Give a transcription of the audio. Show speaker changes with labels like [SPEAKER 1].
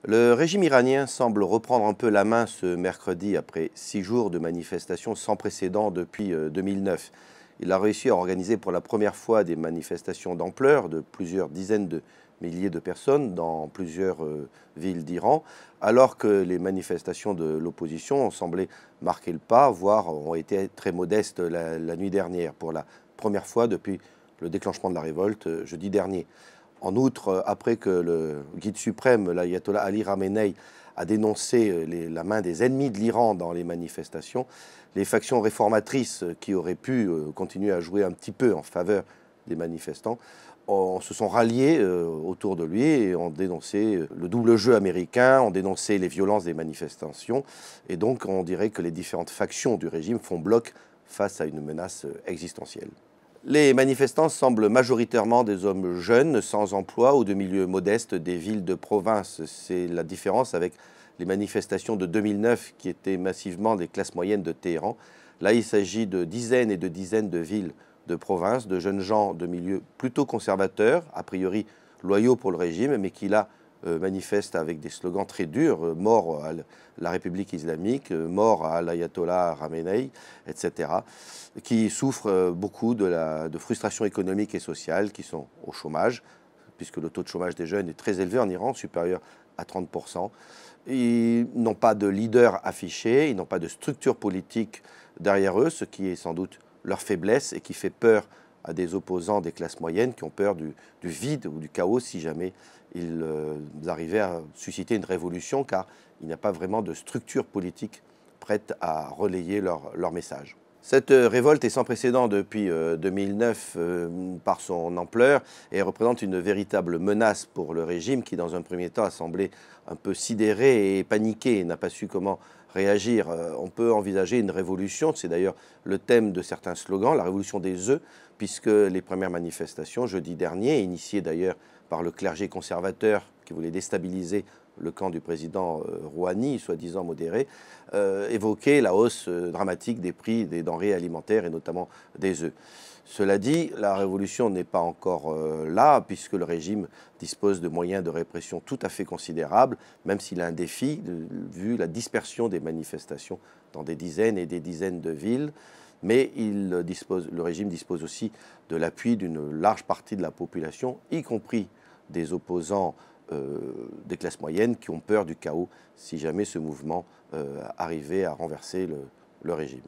[SPEAKER 1] Le régime iranien semble reprendre un peu la main ce mercredi après 6 jours de manifestations sans précédent depuis 2009. Il a réussi à organiser pour la première fois des manifestations d'ampleur de plusieurs dizaines de milliers de personnes dans plusieurs villes d'Iran, alors que les manifestations de l'opposition ont semblé marquer le pas, voire ont été très modestes la nuit dernière, pour la première fois depuis le déclenchement de la révolte jeudi dernier. En outre, après que le guide suprême, l'ayatollah Ali Khamenei, a dénoncé la main des ennemis de l'Iran dans les manifestations, les factions réformatrices qui auraient pu continuer à jouer un petit peu en faveur des manifestants se sont ralliées autour de lui et ont dénoncé le double jeu américain, ont dénoncé les violences des manifestations. Et donc on dirait que les différentes factions du régime font bloc face à une menace existentielle. Les manifestants semblent majoritairement des hommes jeunes, sans emploi ou de milieux modestes des villes de province. C'est la différence avec les manifestations de 2009 qui étaient massivement des classes moyennes de Téhéran. Là, il s'agit de dizaines et de dizaines de villes de province, de jeunes gens de milieux plutôt conservateurs, a priori loyaux pour le régime, mais qui là manifestent avec des slogans très durs, mort à la République islamique, mort à l'ayatollah Khamenei, etc., qui souffrent beaucoup de frustration économique et sociale, qui sont au chômage, puisque le taux de chômage des jeunes est très élevé en Iran, supérieur à 30%. Ils n'ont pas de leader affiché, ils n'ont pas de structure politique derrière eux, ce qui est sans doute leur faiblesse et qui fait peur à des opposants des classes moyennes qui ont peur du vide ou du chaos si jamais ils arrivaient à susciter une révolution, car il n'y a pas vraiment de structure politique prête à relayer leur message. Cette révolte est sans précédent depuis 2009 par son ampleur et représente une véritable menace pour le régime qui, dans un premier temps, a semblé un peu sidéré et paniqué et n'a pas su comment réagir. On peut envisager une révolution, c'est d'ailleurs le thème de certains slogans, la révolution des œufs, puisque les premières manifestations, jeudi dernier, initiées d'ailleurs par le clergé conservateur qui voulait déstabiliser le camp du président Rouhani, soi-disant modéré, évoquait la hausse dramatique des prix des denrées alimentaires et notamment des œufs. Cela dit, la révolution n'est pas encore là, puisque le régime dispose de moyens de répression tout à fait considérables, même s'il a un défi, vu la dispersion des manifestations dans des dizaines et des dizaines de villes. Mais le régime dispose aussi de l'appui d'une large partie de la population, y compris des opposants des classes moyennes qui ont peur du chaos si jamais ce mouvement arrivait à renverser le régime.